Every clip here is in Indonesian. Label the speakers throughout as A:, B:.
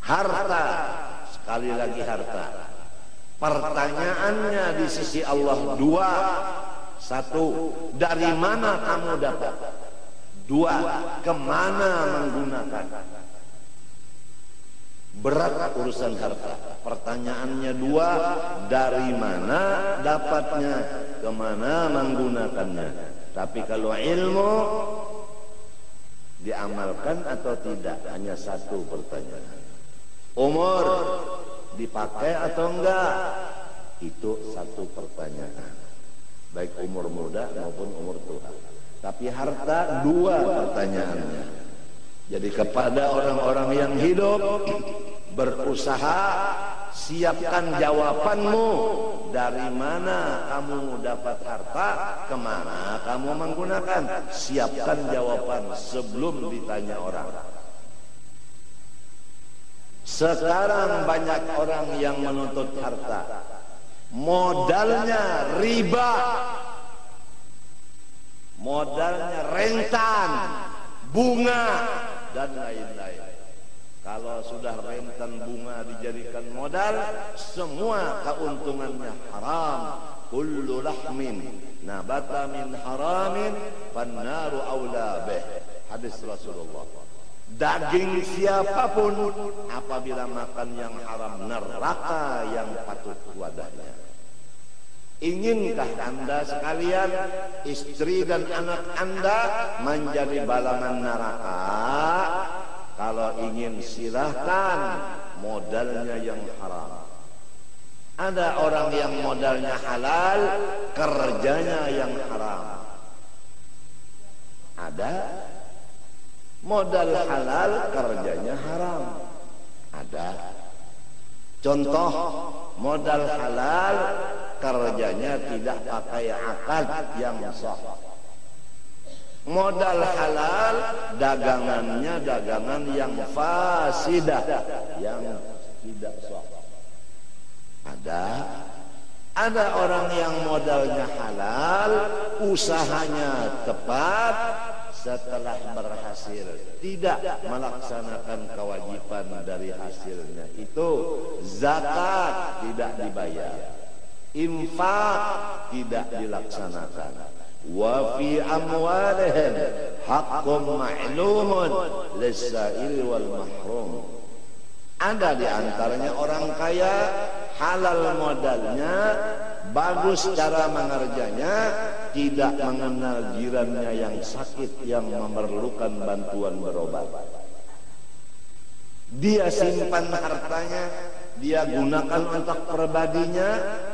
A: Harta, sekali lagi harta. Pertanyaannya di sisi Allah dua. Satu, dari mana kamu dapat? Dua, kemana menggunakan? Berat urusan harta. Pertanyaannya dua, dari mana dapatnya, kemana menggunakannya. Tapi kalau ilmu diamalkan atau tidak, hanya satu pertanyaan. Umur dipakai atau enggak, itu satu pertanyaan, baik umur muda maupun umur tua. Tapi harta dua pertanyaannya. Jadi kepada orang-orang yang hidup, berusaha, siapkan jawabanmu. Dari mana kamu dapat harta, kemana kamu menggunakan. Siapkan jawaban sebelum ditanya orang. Sekarang banyak orang yang menuntut harta, modalnya riba, modalnya rentan, bunga, dan lain-lain. Kalau sudah rentan bunga dijadikan modal, semua keuntungannya haram. Kullu lahmin nabata min haramin fannaru aula bih. Hadis Rasulullah. Daging siapapun apabila makan yang haram, neraka yang patut wadahnya. Inkah Anda sekalian, istri dan anak Anda menjadi balangan neraka? Kalau ingin, silahkan, modalnya yang haram. Ada orang yang modalnya halal, kerjanya yang haram. Ada modal halal, kerjanya haram. Ada. Contoh, modal halal, kerjanya tidak pakai akad yang sah. Modal halal, dagangannya dagangan yang fasidah, yang tidak sah. Ada orang yang modalnya halal, usahanya tepat, setelah berhasil tidak melaksanakan kewajiban dari hasilnya itu. Zakat tidak dibayar, infak tidak dilaksanakan. Wa fi amwalihim haqqun ma'lumun lis-sa'il wal mahrum. Ada di antaranya orang kaya, halal modalnya, bagus cara mengerjanya, tidak mengenal jirannya yang sakit, yang memerlukan bantuan berobat. Dia simpan hartanya, dia gunakan untuk pribadinya,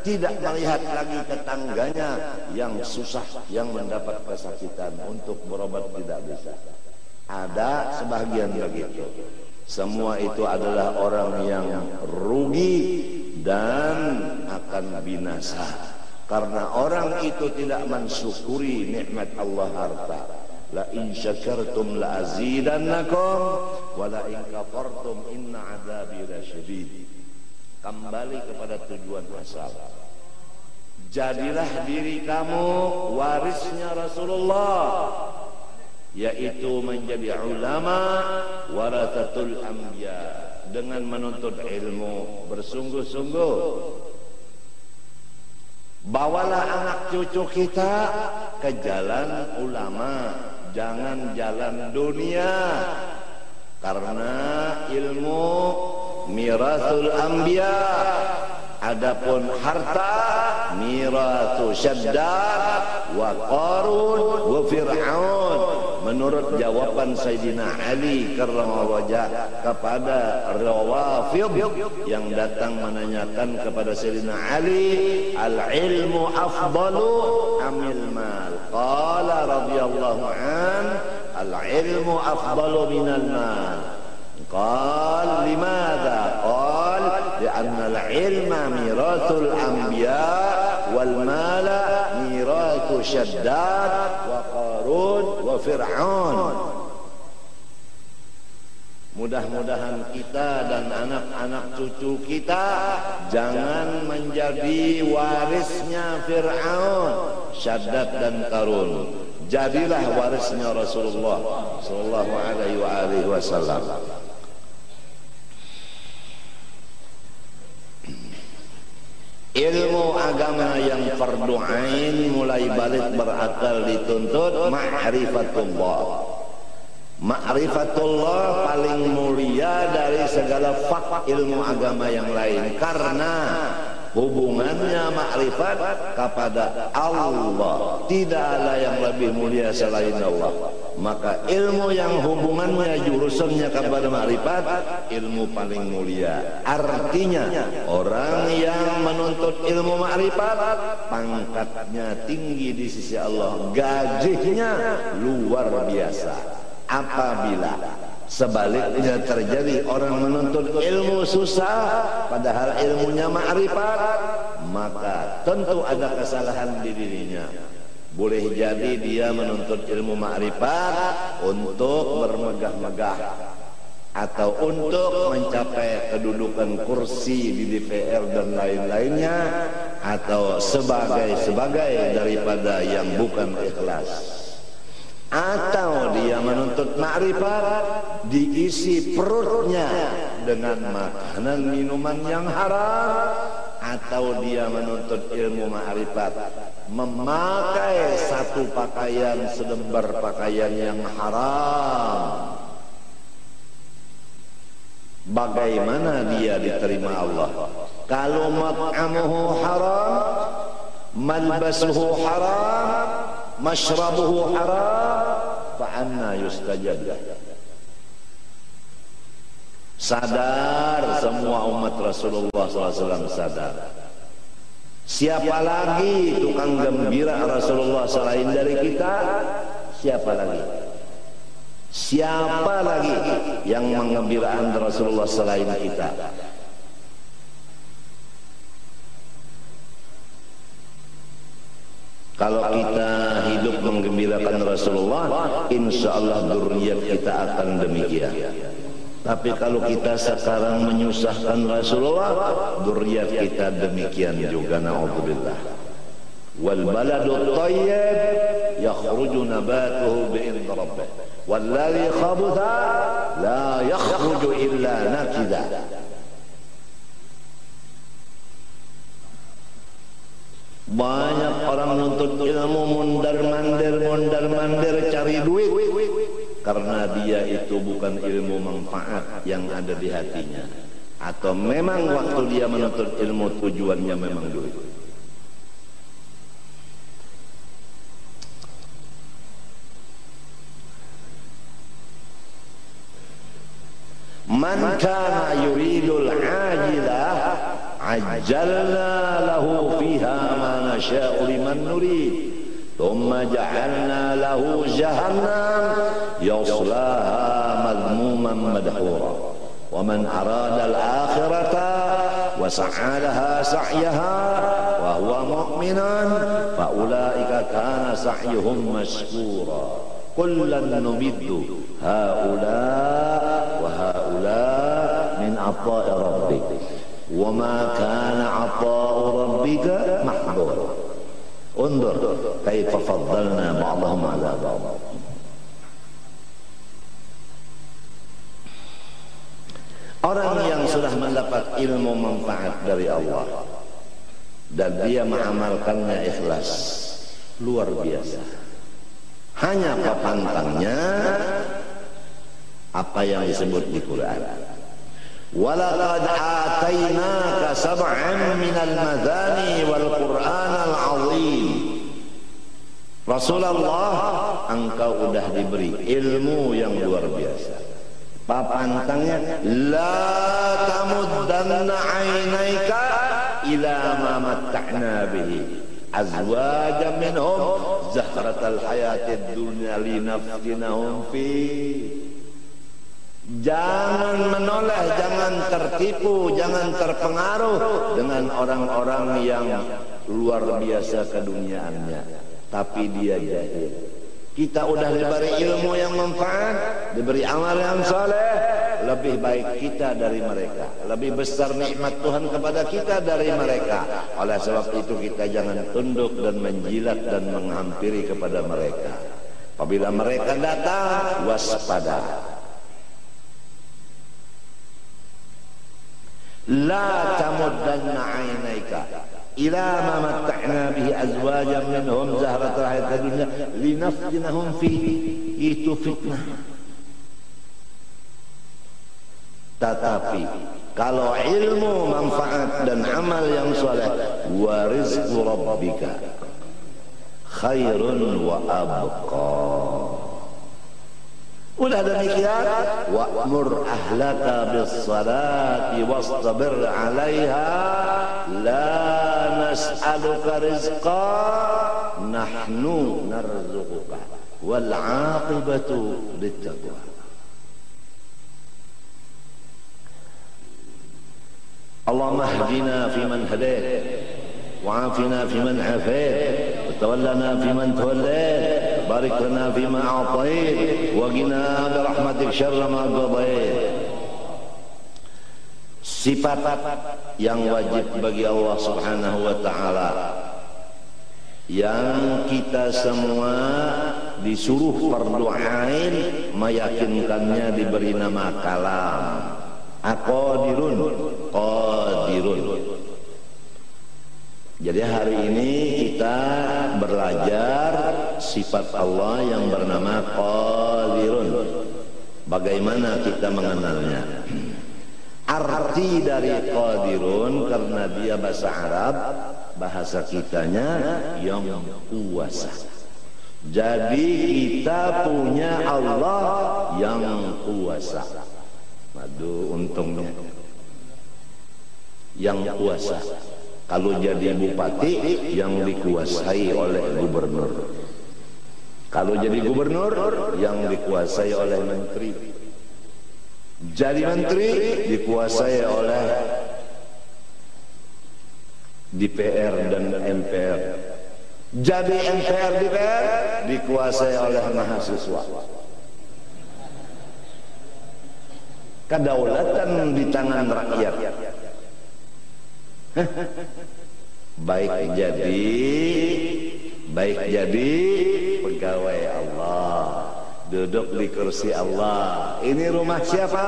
A: tidak melihat lagi tetangganya yang susah, yang mendapat kesakitan, untuk berobat tidak bisa. Ada sebagian begitu. Semua itu adalah orang yang rugi dan akan binasa, karena orang itu tidak mensyukuri nikmat Allah harta. La in syakartum la azidannakum wa la in kafartum inna adzabi lasyadid. Kembali kepada tujuan asal. Jadilah diri kamu warisnya Rasulullah, yaitu menjadi ulama warathatul anbiya, dengan menuntut ilmu bersungguh-sungguh. Bawalah anak cucu kita ke jalan ulama, jangan jalan dunia, karena ilmu mirasul anbiya. Adapun harta miratu Syaddad wa Qarun wa Fir'aun. Menurut jawaban Sayyidina Ali karramallahu wajhah kepada Rawafid yang datang menanyakan kepada Sayyidina Ali, al-ilmu afdalu amil mal? Qala radhiyallahu an, al-ilmu afdalu minal mal. Qal limadha? Qal li'anna al-ilma mirathul anbiya wal mala mirathu Syaddad wa Qarun wa Fir'aun. Mudah-mudahan kita dan anak-anak cucu kita jangan menjadi warisnya Fir'aun, Syaddad dan Qarun. Jadilah warisnya Rasulullah sallallahu alaihi wasallam. ilmu agama yang fardu ain mulai balik berakal dituntut ma'rifatullah. Ma'rifatullah paling mulia dari segala fak ilmu agama yang lain, karena hubungannya makrifat kepada Allah. Tidak ada yang lebih mulia selain Allah. Maka ilmu yang hubungannya jurusannya kepada makrifat, ilmu paling mulia. Artinya orang yang menuntut ilmu makrifat pangkatnya tinggi di sisi Allah, gajinya luar biasa. Apabila sebaliknya terjadi orang menuntut ilmu susah padahal ilmunya ma'rifat, maka tentu ada kesalahan di dirinya. Boleh jadi dia menuntut ilmu ma'rifat untuk bermegah-megah atau untuk mencapai kedudukan kursi di DPR dan lain-lainnya, atau sebagai daripada yang bukan ikhlas. Atau dia menuntut ma'rifat diisi perutnya dengan makanan minuman yang haram, atau dia menuntut ilmu ma'rifat memakai satu pakaian selembar pakaian yang haram. Bagaimana dia diterima Allah? Kalau mat'amuhu haram, malbasuhu haram, mashrabuhu haram, fa'anna yustajab. Sadar semua umat Rasulullah SAW, sadar. Siapa lagi tukang gembira Rasulullah selain dari kita? Siapa lagi? Siapa lagi yang menggembirakan Rasulullah selain kita? Kalau kita hidup menggembirakan Rasulullah, insya Allah dzurriyyat kita akan demikian. Tapi kalau kita sekarang menyusahkan Rasulullah, dzurriyyat kita demikian juga, na'udzubillah. Wal baladut thayyib yakhruju nabatuhu bi'idzni rabbih, wal ladzi khabutha la yakhruju illa nakida. Banyak orang menuntut ilmu mondar-mandir cari duit, karena dia itu bukan ilmu manfaat yang ada di hatinya, atau memang waktu dia menuntut ilmu tujuannya memang duit. Man kana yuridul ajilah ajjalna lahu fiha ma nasha'u liman nurid thumma ja'alna lahu jahannam yaslaha madhmuman madhura wa man arada al-akhirata wa sa'a laha sa'yaha wa huwa mu'minun fa ulaika kana sa'yuhum mashkura kullan numiddu haula wa haula min ata'i rabbik wa ma kana ata'u rabbika mahdura. Undur kaifa faddalna ba'dahum 'ala ba'd. Orang yang sudah mendapat ilmu manfaat dari Allah dan dia mengamalkannya ikhlas, luar biasa. Hanya pantangnya apa yang disebut di Quran. Walaqad atainaka sab'an minal madani wal Qur'anal 'azim. Rasulullah, engkau sudah diberi ilmu yang luar biasa. Pantangnya, la tamuddanna 'ainaika ila ma matta'na bihi azwajan minhum zahratal hayatid dunya linaftinahum fi. Jangan menoleh, jangan tertipu, jangan terpengaruh dengan orang-orang yang luar biasa keduniaannya, tapi dia jahil. Kita udah diberi ilmu yang manfaat, diberi amal yang saleh, lebih baik kita dari mereka, lebih besar nikmat Tuhan kepada kita dari mereka. Oleh sebab itu kita jangan tunduk dan menjilat dan menghampiri kepada mereka. Apabila mereka datang, waspada. La tamuddanna 'ainaika ila ma matta'na bihi azwajan minhum zahratal hayatid dunya linaftinahum fihi, itu fitnah. Tetapi kalau ilmu manfaat dan amal yang saleh, wa rizqu rabbika khairun wa abqa. Udah demikian, wa'mur ahlaka bis salati wastabir 'alaiha la nas'aluka rizqa nahnu narzuquka wal 'aqibatu littaqwa. Allahumma hdina fiman hadait wa'afina fiman afait وتولنا فيمن توليت بارك لنا فيما أعطيت وقنا برحمتك شر ما قضيت. Sifat yang wajib bagi Allah Subhanahu wa ta'ala yang kita semua disuruh fardu ain meyakinkannya, diberi nama kalam. Aqadirun, qadirun. Jadi hari ini kita belajar sifat Allah yang bernama Qadirun. Bagaimana kita mengenalnya? Arti dari Qadirun, karena dia bahasa Arab, bahasa kitanya yang kuasa. Jadi kita punya Allah yang kuasa. Aduh, untungnya yang kuasa. Kalau jadi bupati yang dikuasai oleh gubernur. Kalau jadi gubernur yang dikuasai oleh menteri. Jadi menteri dikuasai oleh DPR dan MPR. Jadi MPR DPR dikuasai oleh mahasiswa. Kedaulatan di tangan rakyat. Baik jadi pegawai Allah, duduk di kursi Allah. Ini rumah siapa?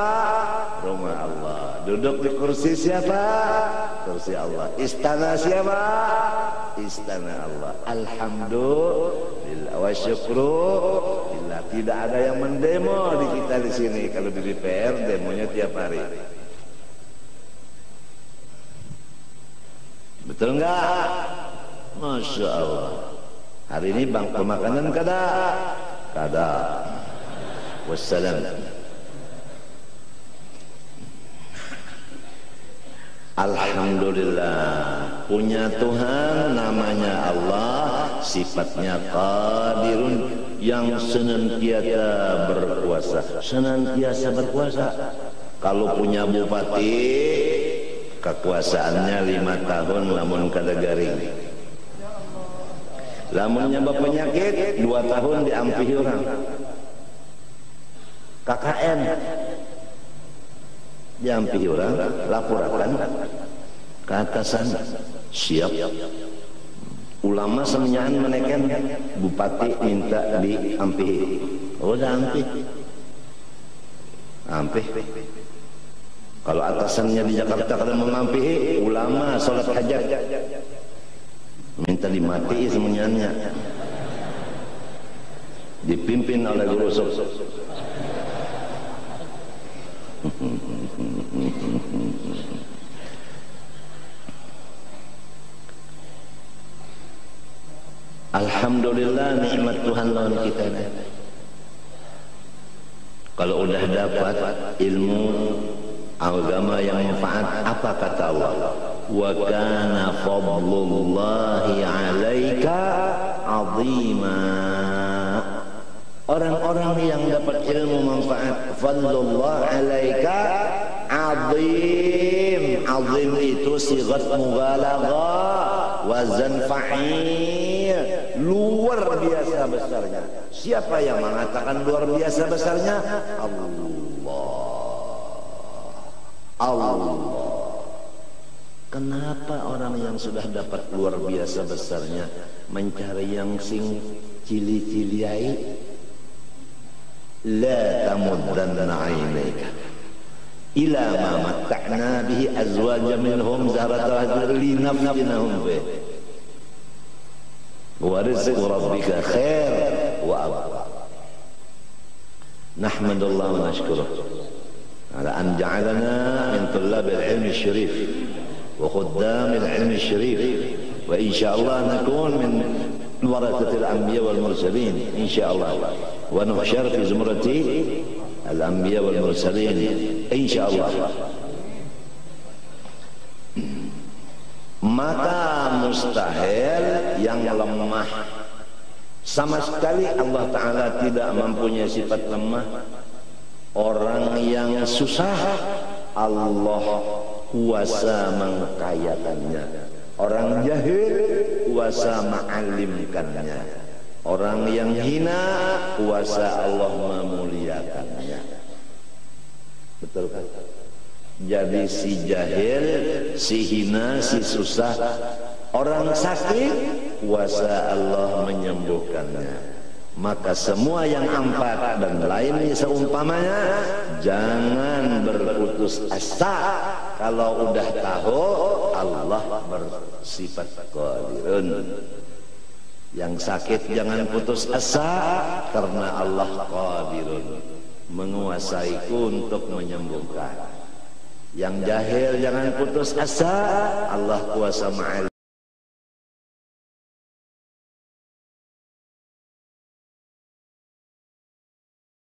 A: Rumah Allah. Duduk di kursi siapa? Kursi Allah. Istana siapa? Istana Allah. Alhamdulillah wa syukrulillah. Tidak ada yang mendemo di kita di sini. Kalau di DPR demonya tiap hari. Betul enggak? Masya Allah. Hari ini bangku makanan kada? Kada. Wassalam. Alhamdulillah, punya Tuhan namanya Allah, sifatnya Qadirun, yang senantiasa berkuasa. Senantiasa berkuasa. Kalau punya bupati, kekuasaannya 5 tahun lamun kada garing. Lamun nyebab penyakit 2 tahun diampihi orang. KKN diampihi orang, laporakan ke atasan, siap. Ulama semenyahan menekan bupati minta diampihi. Oh, dah ampih. Kalau atasannya di Jakarta kada mengampihi, ulama sholat hajat minta dimati semuanya, dipimpin oleh guru sub. Alhamdulillah, nikmat Tuhan lawan kita. Kalau udah dapat ilmu agama yang manfaat, apa kata Allah? Wa kana fadlullahi 'alaika 'azima. Orang-orang yang dapat ilmu manfaat, fadlullah 'alaika 'azim. 'Azim itu sigat mubalaghah, wazan fa'il, luar biasa besarnya. Siapa yang mengatakan luar biasa besarnya? Allah. Kenapa orang yang sudah dapat luar biasa besarnya mencari yang sing cili-ciliai? La tamuddanna 'ainaika ila ma matta'na bihi azwajan minhum zahratal linaftinahum fi wa rizqu rabbika khair wa abqa. Nahmadullah wa nashkuruh ala an ja'alana min tullabil ilmi syarif wa khuddamil ilmi syarif, wa insyaallah nakun min warathatil anbiya wal mursalin insyaallah, wa nuhsyar fi zumrati al-anbiya wal mursalin insyaallah. Maka mustahil yang lemah, sama sekali Allah Ta'ala tidak mempunyai sifat lemah. Orang yang susah Allah kuasa mengkayakannya, orang jahil kuasa mengalimkannya, orang yang hina kuasa Allah memuliakannya. Betul kan? Jadi si jahil, si hina, si susah, orang sakit kuasa Allah menyembuhkannya. Maka semua yang empat dan lainnya seumpamanya, jangan berputus asa. Kalau udah tahu Allah bersifat qadirun. Yang sakit jangan putus asa, karena Allah qadirun, menguasaiku untuk menyembuhkan. Yang jahil jangan putus asa, Allah kuasa ma'al